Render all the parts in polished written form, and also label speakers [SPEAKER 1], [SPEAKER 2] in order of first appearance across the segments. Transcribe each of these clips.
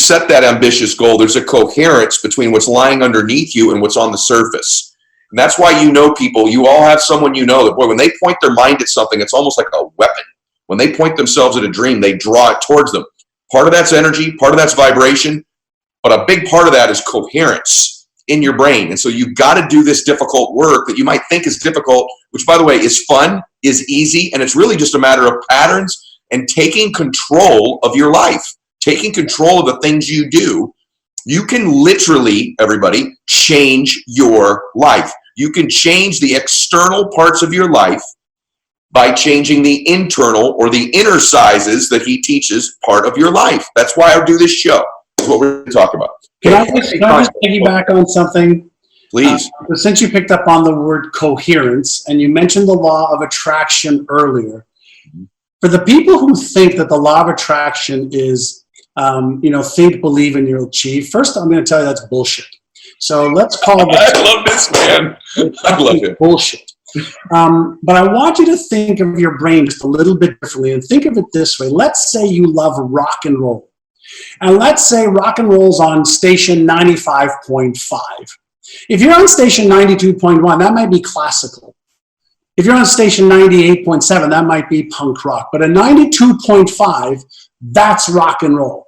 [SPEAKER 1] set that ambitious goal, there's a coherence between what's lying underneath you and what's on the surface. And that's why you know people, you all have someone you know that, boy, when they point their mind at something, it's almost like a weapon. When they point themselves at a dream, they draw it towards them. Part of that's energy, part of that's vibration, but a big part of that is coherence in your brain. And so you've got to do this difficult work that you might think is difficult, which, by the way, is fun, is easy, and it's really just a matter of patterns and taking control of your life, taking control of the things you do. You can literally, everybody, change your life. You can change the external parts of your life by changing the internal or the inner sizes that he teaches part of your life. That's why I do this show. That's what we're going to talk about.
[SPEAKER 2] Can I just piggyback on something?
[SPEAKER 1] Please.
[SPEAKER 2] Since you picked up on the word coherence and you mentioned the law of attraction earlier, for the people who think that the law of attraction is, think, believe, and you'll achieve, first I'm going to tell you that's bullshit. So let's call it.
[SPEAKER 1] I love this, man. I love it.
[SPEAKER 2] Bullshit. But I want you to think of your brain just a little bit differently and think of it this way. Let's say you love rock and roll. And let's say rock and roll's on station 95.5. If you're on station 92.1, that might be classical. If you're on station 98.7, that might be punk rock. But at 92.5, that's rock and roll.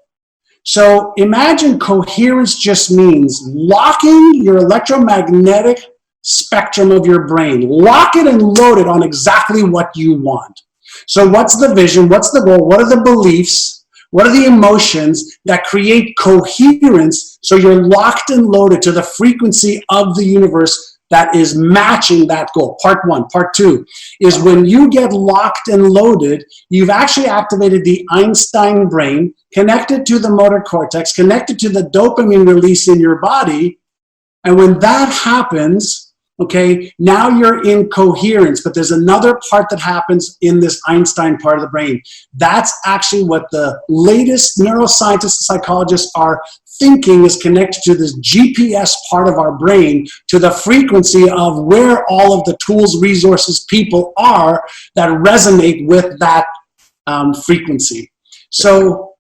[SPEAKER 2] So imagine coherence just means locking your electromagnetic spectrum of your brain. Lock it and load it on exactly what you want. So what's the vision? What's the goal? What are the beliefs? What are the emotions that create coherence so you're locked and loaded to the frequency of the universe that is matching that goal? Part one. Part two is when you get locked and loaded, you've actually activated the Einstein brain, connected to the motor cortex, connected to the dopamine release in your body. And when that happens, okay, now you're in coherence, but there's another part that happens in this Einstein part of the brain. That's actually what the latest neuroscientists and psychologists are thinking is connected to this GPS part of our brain, to the frequency of where all of the tools, resources, people are that resonate with that frequency. So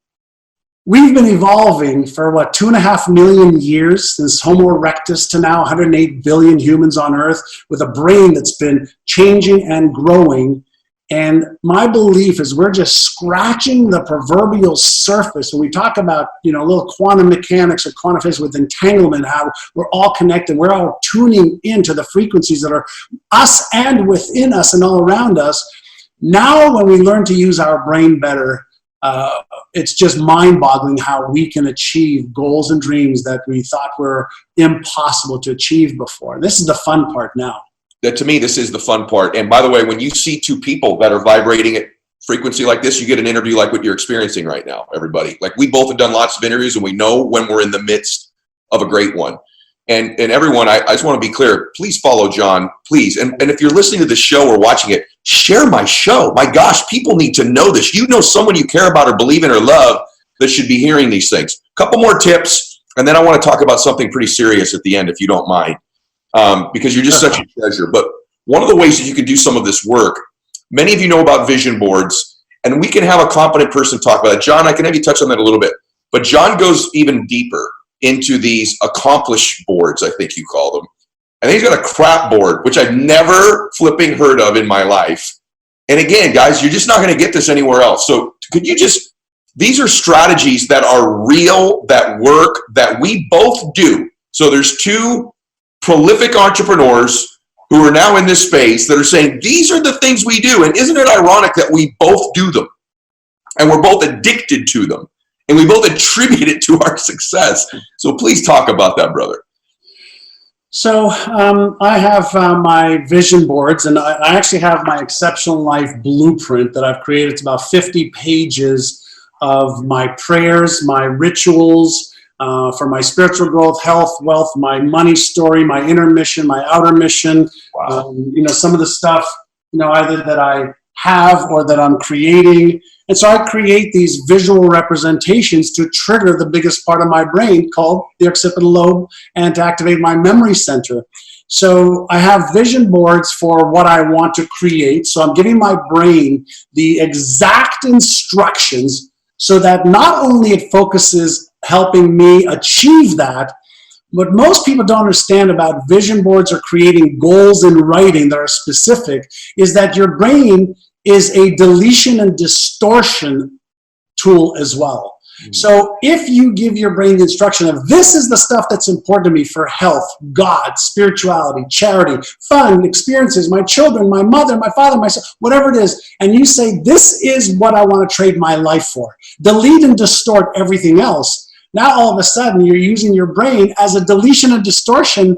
[SPEAKER 2] we've been evolving for, 2.5 million years, since Homo erectus to now 108 billion humans on Earth, with a brain that's been changing and growing. And my belief is we're just scratching the proverbial surface. When we talk about, little quantum mechanics or quantum physics with entanglement, how we're all connected, we're all tuning into the frequencies that are us and within us and all around us. Now, when we learn to use our brain better, it's just mind-boggling how we can achieve goals and dreams that we thought were impossible to achieve before. This is the fun part now.
[SPEAKER 1] That, to me, this is the fun part. And by the way, when you see two people that are vibrating at frequency like this, you get an interview like what you're experiencing right now, everybody. Like, we both have done lots of interviews, and we know when we're in the midst of a great one. And everyone, I just want to be clear, please follow John, please. And if you're listening to the show or watching it, share my show. My gosh, people need to know this. You know someone you care about or believe in or love that should be hearing these things. Couple more tips, and then I want to talk about something pretty serious at the end, if you don't mind, because you're just such a treasure. But one of the ways that you can do some of this work, many of you know about vision boards, and we can have a competent person talk about it. John, I can have you touch on that a little bit. But John goes even deeper into these accomplished boards, I think you call them. And he's got a crap board, which I've never flipping heard of in my life. And again, guys, you're just not going to get this anywhere else. So could you just, these are strategies that are real, that work, that we both do. So there's two prolific entrepreneurs who are now in this space that are saying, these are the things we do. And isn't it ironic that we both do them? And we're both addicted to them. And we both attribute it to our success. So please talk about that, brother.
[SPEAKER 2] So I have my vision boards, and I actually have my Exceptional Life Blueprint that I've created. It's about 50 pages of my prayers, my rituals for my spiritual growth, health, wealth, my money story, my inner mission, my outer mission. Wow. Some of the stuff, either that I have or that I'm creating. And so I create these visual representations to trigger the biggest part of my brain called the occipital lobe and to activate my memory center. So I have vision boards for what I want to create. So I'm giving my brain the exact instructions so that not only it focuses helping me achieve that. What most people don't understand about vision boards or creating goals in writing that are specific is that your brain is a deletion and distortion tool as well. So if you give your brain the instruction of this is the stuff that's important to me for health, God, spirituality, charity, fun, experiences, my children, my mother, my father, myself, whatever it is, and you say this is what I want to trade my life for, delete and distort everything else. Now all of a sudden you're using your brain as a deletion and distortion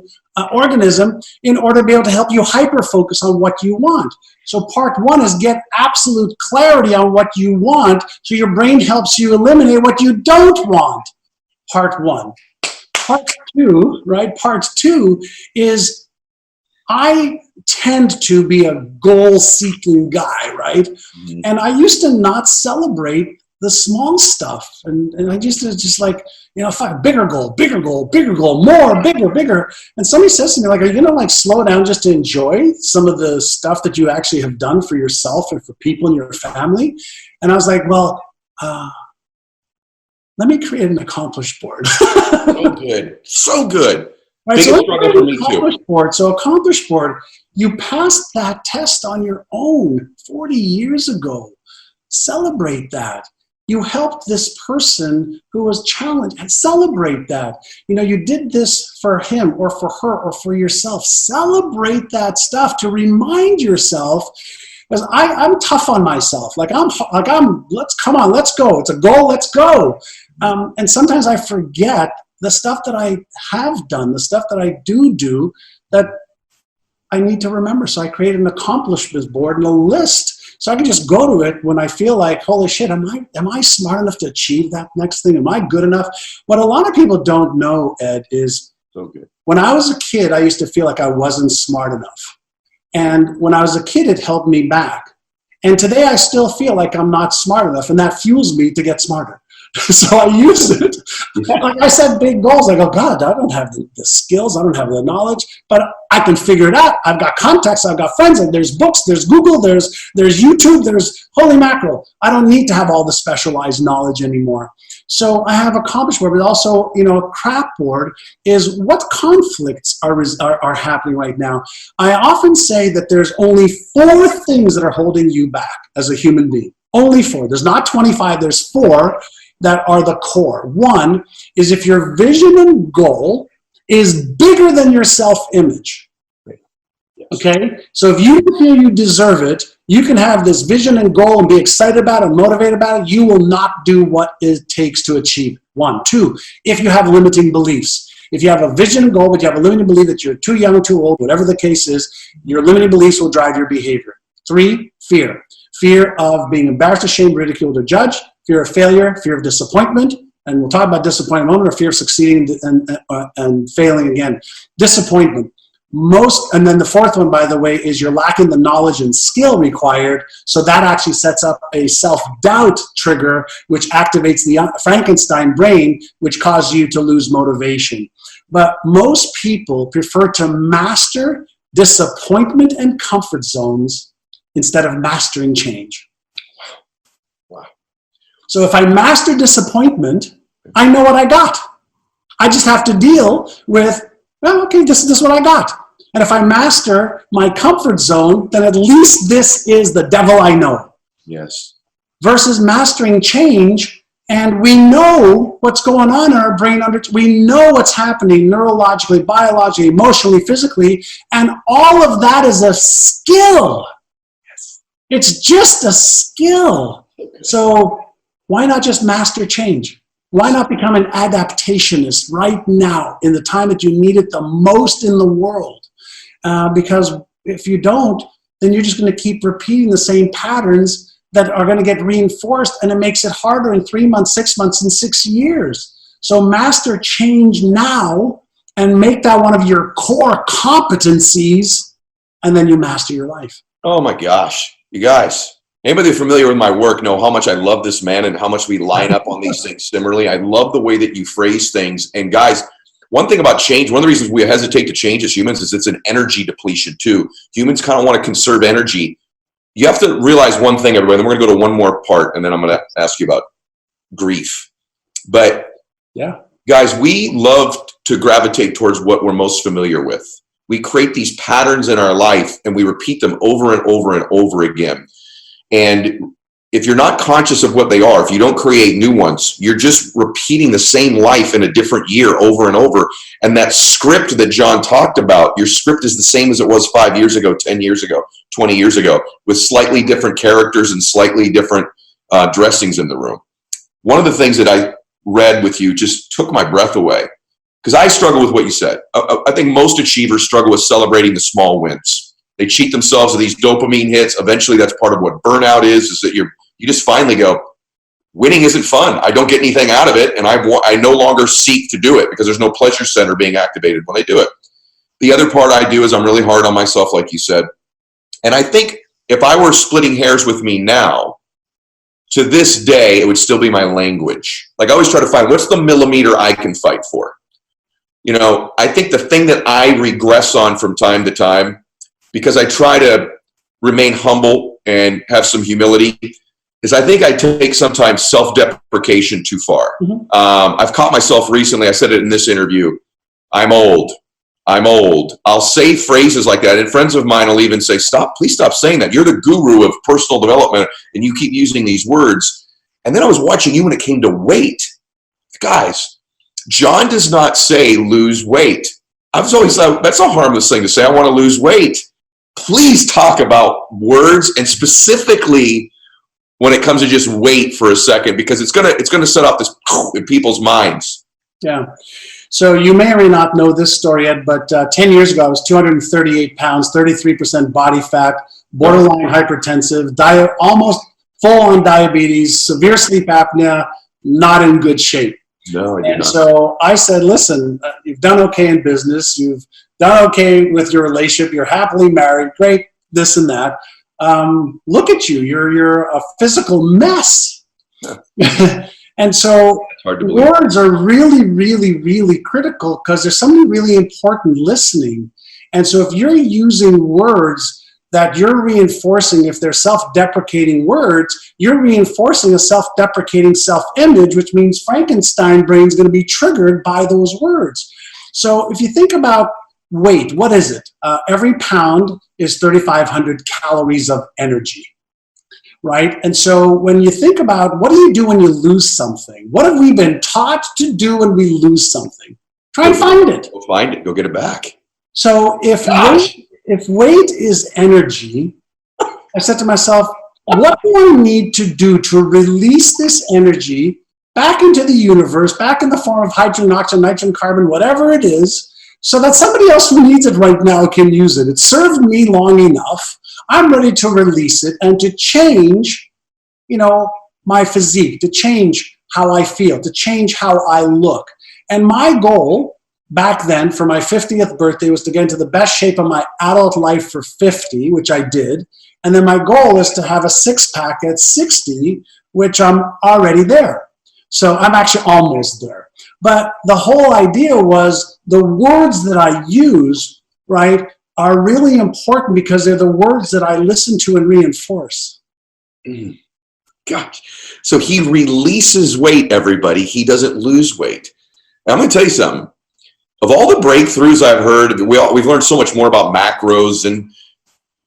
[SPEAKER 2] organism in order to be able to help you hyper-focus on what you want. So part one is get absolute clarity on what you want so your brain helps you eliminate what you don't want. Part one. Part two, right? Part two is I tend to be a goal-seeking guy, right? And I used to not celebrate the small stuff. And I used to just like, you know, bigger goal, bigger goal, bigger goal, more, bigger, bigger. And somebody says to me, like, are you going to like slow down just to enjoy some of the stuff that you actually have done for yourself and for people in your family? And I was like, well, let me create an accomplish board.
[SPEAKER 1] So good. So good.
[SPEAKER 2] Right,
[SPEAKER 1] Biggest
[SPEAKER 2] so
[SPEAKER 1] struggle for me too.
[SPEAKER 2] Board. So accomplish board, you passed that test on your own 40 years ago. Celebrate that. You helped this person who was challenged, and celebrate that. You know, you did this for him or for her or for yourself. Celebrate that stuff to remind yourself, because I'm tough on myself. Let's come on, let's go. It's a goal, let's go. And sometimes I forget the stuff that I have done, the stuff that I do that I need to remember. So I created an accomplishments board and a list so I can just go to it when I feel like, holy shit, am I smart enough to achieve that next thing? Am I good enough? What a lot of people don't know, Ed, is
[SPEAKER 1] so good.
[SPEAKER 2] When I was a kid, I used to feel like I wasn't smart enough. And when I was a kid, it held me back. And today I still feel like I'm not smart enough, and that fuels me to get smarter. So I use it. Like I set big goals. I go, God, I don't have the skills. I don't have the knowledge, but I can figure it out. I've got contacts. I've got friends. And there's books. There's Google. There's YouTube. There's holy mackerel. I don't need to have all the specialized knowledge anymore. So I have accomplished board, but also, you know, a crap board is what conflicts are happening right now. I often say that there's only 4 things that are holding you back as a human being. Only 4. There's not 25. There's 4 that are the core. 1 is if your vision and goal is bigger than your self-image. Okay? So if you feel you deserve it, you can have this vision and goal and be excited about it, motivated about it. You will not do what it takes to achieve. 1. 2, if you have limiting beliefs. If you have a vision and goal, but you have a limiting belief that you're too young, too old, whatever the case is, your limiting beliefs will drive your behavior. 3, fear. Fear of being embarrassed, ashamed, ridiculed, or judged. Fear of failure, fear of disappointment, and we'll talk about disappointment in a moment, or fear of succeeding and failing again. Disappointment. And then the 4th one, by the way, is you're lacking the knowledge and skill required, so that actually sets up a self-doubt trigger, which activates the Frankenstein brain, which causes you to lose motivation. But most people prefer to master disappointment and comfort zones instead of mastering change.
[SPEAKER 1] Wow.
[SPEAKER 2] So if I master disappointment, I know what I got. I just have to deal with, well, okay, this is what I got. And if I master my comfort zone, then at least this is the devil I know.
[SPEAKER 1] Yes.
[SPEAKER 2] Versus mastering change, and we know what's going on in our brain. We know what's happening neurologically, biologically, emotionally, physically, and all of that is a skill. Yes. It's just a skill. So why not just master change? Why not become an adaptationist right now in the time that you need it the most in the world? Because if you don't, then you're just going to keep repeating the same patterns that are going to get reinforced, and it makes it harder in 3 months, 6 months, and 6 years. So master change now and make that one of your core competencies, and then you master your life.
[SPEAKER 1] Oh my gosh. You guys, anybody familiar with my work know how much I love this man and how much we line up on these things similarly. I love the way that you phrase things. And guys, one thing about change, one of the reasons we hesitate to change as humans is it's an energy depletion too. Humans kind of want to conserve energy. You have to realize one thing, everybody, then we're going to go to one more part, and then I'm going to ask you about grief. But
[SPEAKER 2] Yeah.
[SPEAKER 1] Guys, we love to gravitate towards what we're most familiar with. We create these patterns in our life and we repeat them over and over and over again. And if you're not conscious of what they are, if you don't create new ones, you're just repeating the same life in a different year over and over. And that script that John talked about, your script is the same as it was 5 years ago, 10 years ago, 20 years ago, with slightly different characters and slightly different dressings in the room. One of the things that I read with you just took my breath away, because I struggle with what you said. I think most achievers struggle with celebrating the small wins. They cheat themselves with these dopamine hits. Eventually, that's part of what burnout is that you just finally go, winning isn't fun. I don't get anything out of it, and I no longer seek to do it because there's no pleasure center being activated when I do it. The other part I do is I'm really hard on myself, like you said. And I think if I were splitting hairs with me now, to this day, it would still be my language. Like I always try to find what's the millimeter I can fight for. You know, I think the thing that I regress on from time to time, because I try to remain humble and have some humility, is I think I take sometimes self-deprecation too far.
[SPEAKER 2] Mm-hmm.
[SPEAKER 1] I've caught myself recently, I said it in this interview, I'm old. I'll say phrases like that, and friends of mine will even say, please stop saying that. You're the guru of personal development, and you keep using these words. And then I was watching you when it came to weight. Guys, John does not say lose weight. I've always thought that's a harmless thing to say. I want to lose weight. Please talk about words, and specifically when it comes to just wait for a second, because it's gonna set off this in people's minds.
[SPEAKER 2] Yeah. So you may or may not know this story, Ed, but 10 years ago, I was 238 pounds, 33% body fat, borderline hypertensive, almost full-on diabetes, severe sleep apnea, not in good shape.
[SPEAKER 1] No, I did not.
[SPEAKER 2] So I said, listen, you've done okay in business. You've done okay with your relationship. You're happily married. Great, this and that. Look at you. You're a physical mess. Yeah. And so words are really, really, really critical because there's something really important listening. And so if you're using words that you're reinforcing, if they're self-deprecating words, you're reinforcing a self-deprecating self-image, which means Frankenstein brain's going to be triggered by those words. So if you think about weight, what is it? Every pound is 3,500 calories of energy. Right? And so when you think about what do you do when you lose something? What have we been taught to do when we lose something? Try and find it.
[SPEAKER 1] Go find it. Go get it back.
[SPEAKER 2] So if weight is energy, I said to myself, what do I need to do to release this energy back into the universe, back in the form of hydrogen, oxygen, nitrogen, carbon, whatever it is, so that somebody else who needs it right now can use it? It served me long enough. I'm ready to release it and to change, my physique, to change how I feel, to change how I look. And my goal back then for my 50th birthday was to get into the best shape of my adult life for 50, which I did. And then my goal is to have a six-pack at 60, which I'm already there. So I'm actually almost there. But the whole idea was the words that I use, right, are really important because they're the words that I listen to and reinforce.
[SPEAKER 1] Gosh. So he releases weight, everybody. He doesn't lose weight. Now, I'm going to tell you something. Of all the breakthroughs I've heard, we've learned so much more about macros and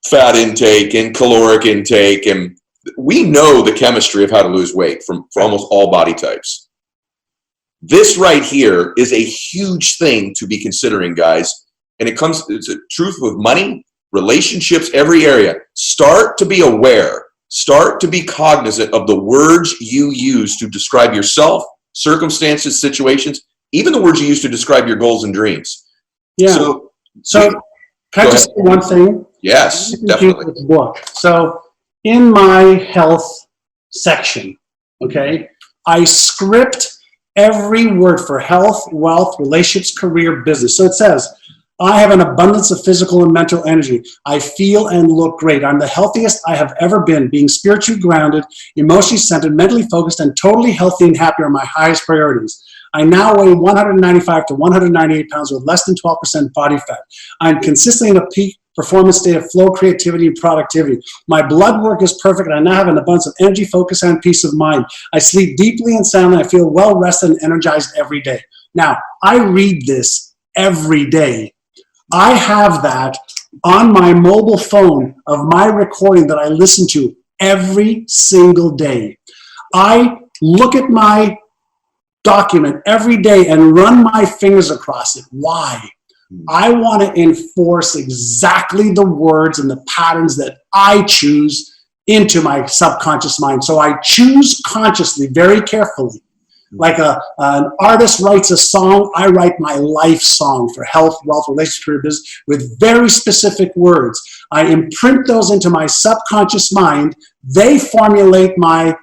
[SPEAKER 1] fat intake and caloric intake. And we know the chemistry of how to lose weight for almost all body types. This right here is a huge thing to be considering, guys. And it's a truth with money, relationships, every area. Start to be aware. Start to be cognizant of the words you use to describe yourself, circumstances, situations, even the words you use to describe your goals and dreams.
[SPEAKER 2] Yeah. So can I just say one thing?
[SPEAKER 1] Yes, definitely.
[SPEAKER 2] This book. So in my health section, okay, I script every word for health, wealth, relationships, career, business. So it says, I have an abundance of physical and mental energy. I feel and look great. I'm the healthiest I have ever been. Being spiritually grounded, emotionally centered, mentally focused, and totally healthy and happy are my highest priorities. I now weigh 195 to 198 pounds with less than 12% body fat. I'm consistently in a peak performance state of flow, creativity, and productivity. My blood work is perfect, and I now have an abundance of energy, focus, and peace of mind. I sleep deeply and soundly. I feel well rested and energized every day. Now, I read this every day. I have that on my mobile phone of my recording that I listen to every single day. I look at my document every day and run my fingers across it. Why? I want to enforce exactly the words and the patterns that I choose into my subconscious mind. So I choose consciously, very carefully. Like an artist writes a song, I write my life song for health, wealth, relationship, career, business with very specific words. I imprint those into my subconscious mind. They formulate my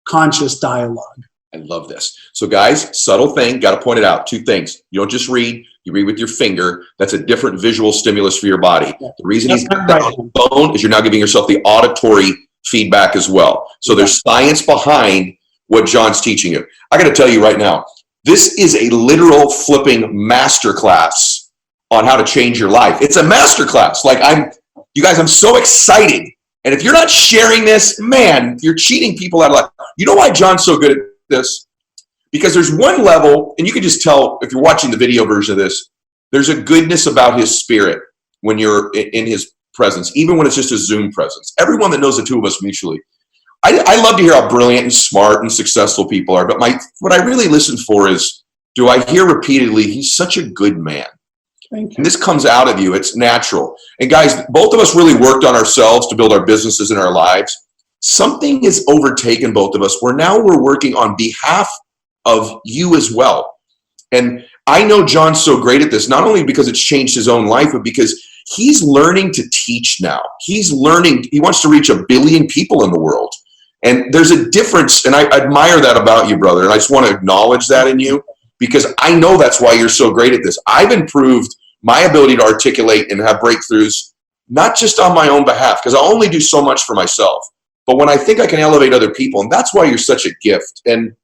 [SPEAKER 2] conscious dialogue.
[SPEAKER 1] I love this. So guys, subtle thing, got to point it out. Two things. You don't just read, you read with your finger. That's a different visual stimulus for your body. Yeah. The reason he's got that on the phone is you're now giving yourself the auditory feedback as well. So there's science behind what John's teaching you. I got to tell you right now, this is a literal flipping masterclass on how to change your life. It's a masterclass. Like you guys, I'm so excited. And if you're not sharing this, man, you're cheating people out of life. You know why John's so good at this? Because there's one level, and you can just tell if you're watching the video version of this, there's a goodness about his spirit when you're in his presence, even when it's just a Zoom presence. Everyone that knows the two of us mutually, I love to hear how brilliant and smart and successful people are, but what I really listen for is, do I hear repeatedly, he's such a good man.
[SPEAKER 2] Thank you.
[SPEAKER 1] And this comes out of you. It's natural. And guys, both of us really worked on ourselves to build our businesses and our lives. Something has overtaken both of us where now we're working on behalf of you as well. And I know John's so great at this, not only because it's changed his own life, but because he's learning to teach now. He's learning, he wants to reach 1 billion people in the world. And there's a difference, and I admire that about you, brother. And I just want to acknowledge that in you, because I know that's why you're so great at this. I've improved my ability to articulate and have breakthroughs, not just on my own behalf, because I only do so much for myself, but when I think I can elevate other people, and that's why you're such a gift. And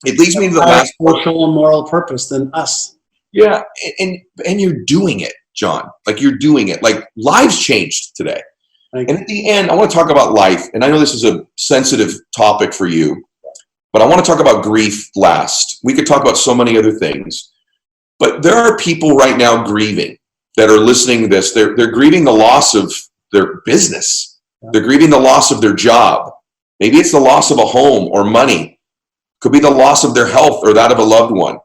[SPEAKER 1] it leads me to the last
[SPEAKER 2] social and moral purpose than us.
[SPEAKER 1] Yeah, and you're doing it, John. Like you're doing it. Like lives changed today. And at the end, I want to talk about life. And I know this is a sensitive topic for you, but I want to talk about grief last. We could talk about so many other things, but there are people right now grieving that are listening to this. They're grieving the loss of their business. They're grieving the loss of their job. Maybe it's the loss of a home or money. Could be the loss of their health or that of a loved one.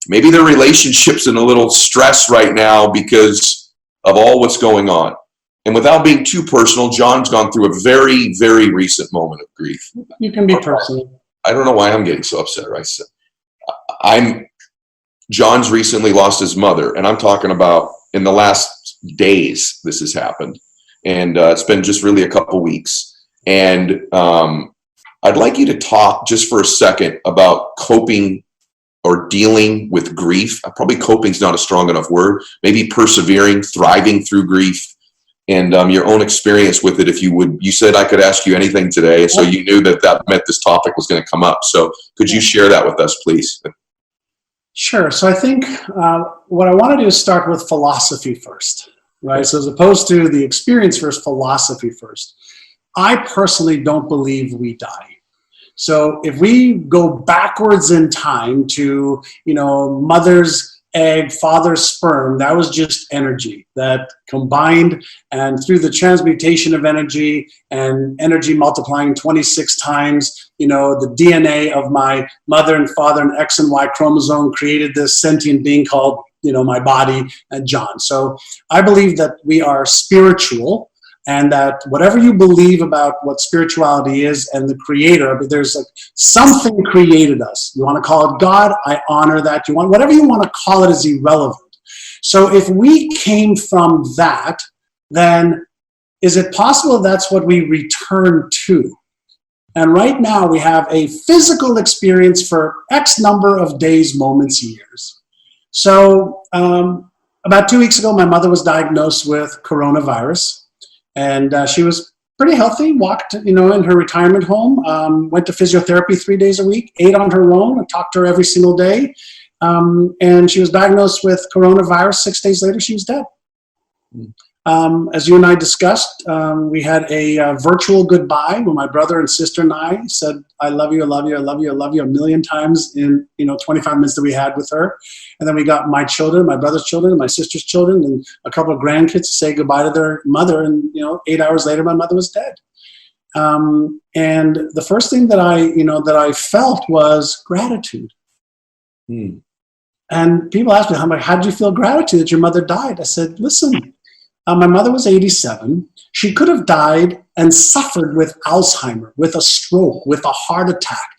[SPEAKER 1] Maybe their relationship's in a little stress right now because of all what's going on. And without being too personal, John's gone through a very, very recent moment of grief.
[SPEAKER 2] You can be personal.
[SPEAKER 1] I don't know why I'm getting so upset, right? John's recently lost his mother, and I'm talking about in the last days this has happened. And it's been just really a couple weeks. And I'd like you to talk just for a second about coping or dealing with grief. Probably coping's not a strong enough word. Maybe persevering, thriving through grief. And your own experience with it, if you would. You said I could ask you anything today, so you knew that meant this topic was going to come up. So could you share that with us, please?
[SPEAKER 2] Sure. So I think what I want to do is start with philosophy first, right? So as opposed to the experience first, philosophy first. I personally don't believe we die. So if we go backwards in time to, mother's egg, father's sperm, that was just energy that combined, and through the transmutation of energy and energy multiplying 26 times, the DNA of my mother and father and X and Y chromosome created this sentient being called, my body and John. So I believe that we are spiritual, and that whatever you believe about what spirituality is and the creator, but there's something created us. You want to call it God, I honor that. Whatever you want to call it is irrelevant. So if we came from that, then is it possible that's what we return to? And right now we have a physical experience for X number of days, moments, years. So about 2 weeks ago, my mother was diagnosed with coronavirus. And she was pretty healthy, walked, in her retirement home, went to physiotherapy 3 days a week, ate on her own, and talked to her every single day. And she was diagnosed with coronavirus. 6 days later, she was dead. As you and I discussed, we had a virtual goodbye when my brother and sister and I said, I love you, I love you, I love you, I love you a million times in 25 minutes that we had with her. And then we got my children, my brother's children, and my sister's children, and a couple of grandkids to say goodbye to their mother. And 8 hours later, my mother was dead. And the first thing that I felt was gratitude. And people ask me, how did you feel gratitude that your mother died? I said, listen, my mother was 87. She could have died and suffered with Alzheimer, with a stroke, with a heart attack.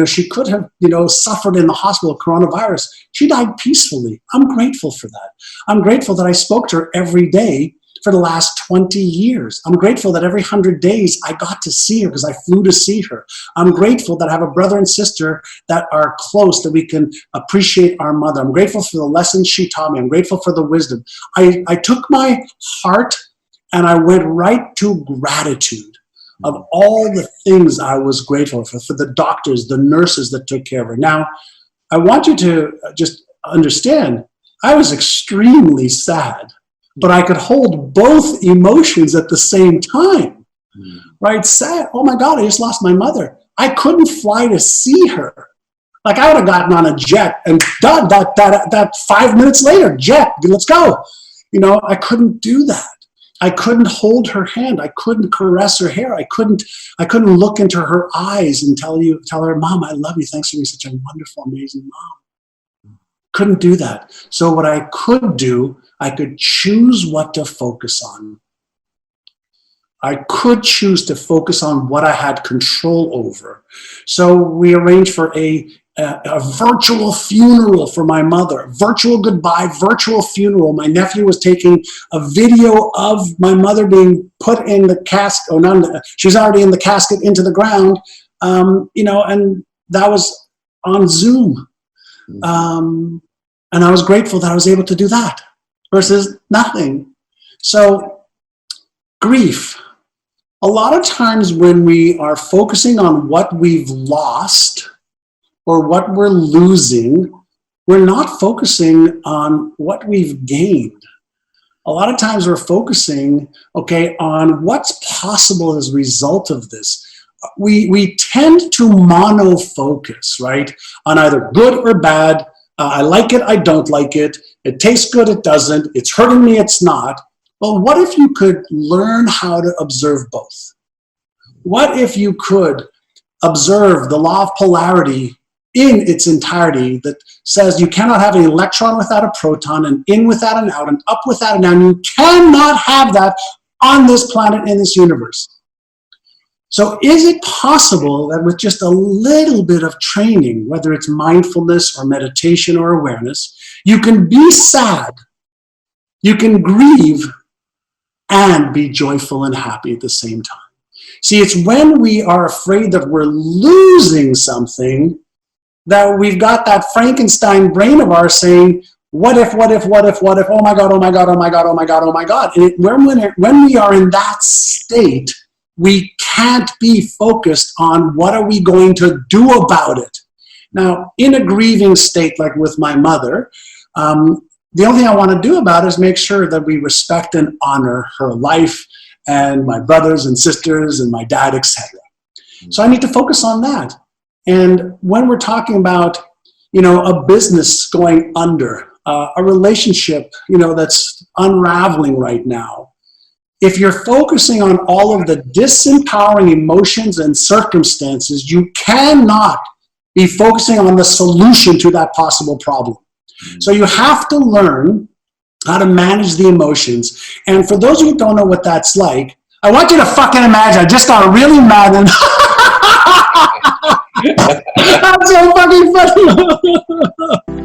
[SPEAKER 2] She could have, suffered in the hospital, coronavirus. She died peacefully. I'm grateful for that. I'm grateful that I spoke to her every day for the last 20 years. I'm grateful that every 100 days I got to see her because I flew to see her. I'm grateful that I have a brother and sister that are close, that we can appreciate our mother. I'm grateful for the lessons she taught me. I'm grateful for the wisdom. I took my heart and I went right to gratitude of all the things I was grateful for the doctors, the nurses that took care of her. Now, I want you to just understand, I was extremely sad, but I could hold both emotions at the same time, right? Sad, oh my God, I just lost my mother. I couldn't fly to see her. Like I would have gotten on a jet and done that 5 minutes later, jet, let's go. I couldn't do that. I couldn't hold her hand. I couldn't caress her hair. I couldn't look into her eyes and tell her, Mom, I love you. Thanks for being such a wonderful, amazing mom. Couldn't do that. So what I could do, I could choose what to focus on. I could choose to focus on what I had control over. So we arranged for a virtual funeral for my mother, virtual goodbye, virtual funeral. My nephew was taking a video of my mother being put in the casket, she's already in the casket into the ground, and that was on Zoom. And I was grateful that I was able to do that versus nothing. So grief. A lot of times when we are focusing on what we've lost or what we're losing, we're not focusing on what we've gained. A lot of times we're focusing, on what's possible as a result of this. We tend to mono-focus, right, on either good or bad. I like it, I don't like it. It tastes good, it doesn't. It's hurting me, it's not. Well, what if you could learn how to observe both? What if you could observe the law of polarity in its entirety that says you cannot have an electron without a proton, an in without an out, an up without an down. You cannot have that on this planet, in this universe. So is it possible that with just a little bit of training, whether it's mindfulness or meditation or awareness, you can be sad, you can grieve, and be joyful and happy at the same time? See, it's when we are afraid that we're losing something that we've got that Frankenstein brain of ours saying, what if, what if, what if, what if, oh my God, oh my God, oh my God, oh my God, oh my God. And when we are in that state, we can't be focused on what are we going to do about it. Now, in a grieving state like with my mother, the only thing I want to do about it is make sure that we respect and honor her life and my brothers and sisters and my dad, etc. So I need to focus on that. And when we're talking about, a business going under, a relationship, that's unraveling right now, if you're focusing on all of the disempowering emotions and circumstances, you cannot be focusing on the solution to that possible problem. So you have to learn how to manage the emotions. And for those of you who don't know what that's like, I want you to fucking imagine, I just got really mad and that's so fucking funny.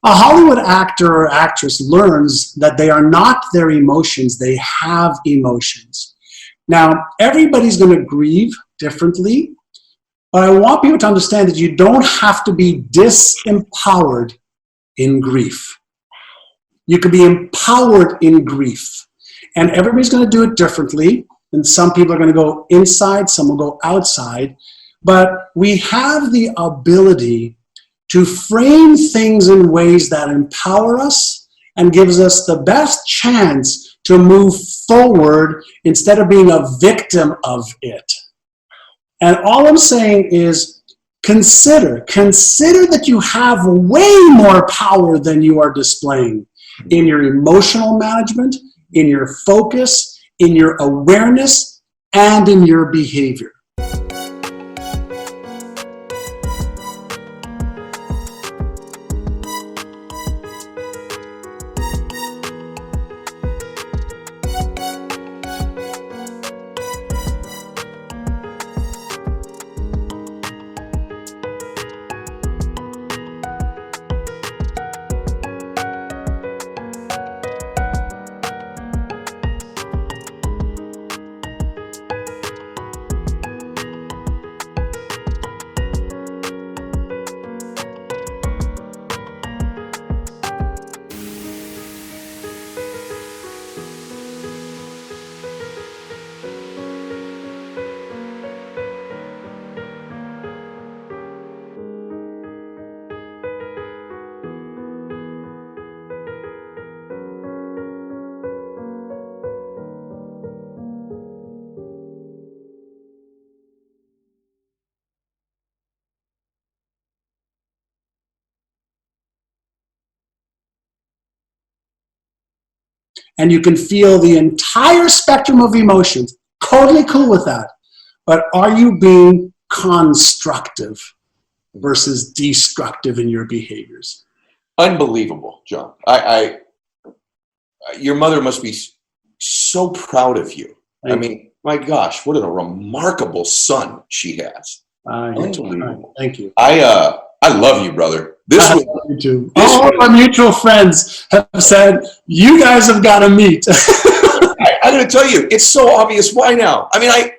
[SPEAKER 2] A Hollywood actor or actress learns that they are not their emotions, they have emotions. Now, everybody's going to grieve differently, but I want people to understand that you don't have to be disempowered in grief. You can be empowered in grief. And everybody's going to do it differently. And some people are going to go inside, some will go outside. But we have the ability to frame things in ways that empower us and gives us the best chance to move forward instead of being a victim of it. And all I'm saying is consider that you have way more power than you are displaying in your emotional management, in your focus, in your awareness, and in your behavior. And you can feel the entire spectrum of emotions. Totally cool with that. But are you being constructive versus destructive in your behaviors?
[SPEAKER 1] Unbelievable, John. Your mother must be so proud of you. I mean, my gosh, what a remarkable son she has. Unbelievable.
[SPEAKER 2] Thank you.
[SPEAKER 1] I love you, brother.
[SPEAKER 2] All of our mutual friends have said, you guys have got to meet.
[SPEAKER 1] I'm going to tell you, it's so obvious why now. I mean, I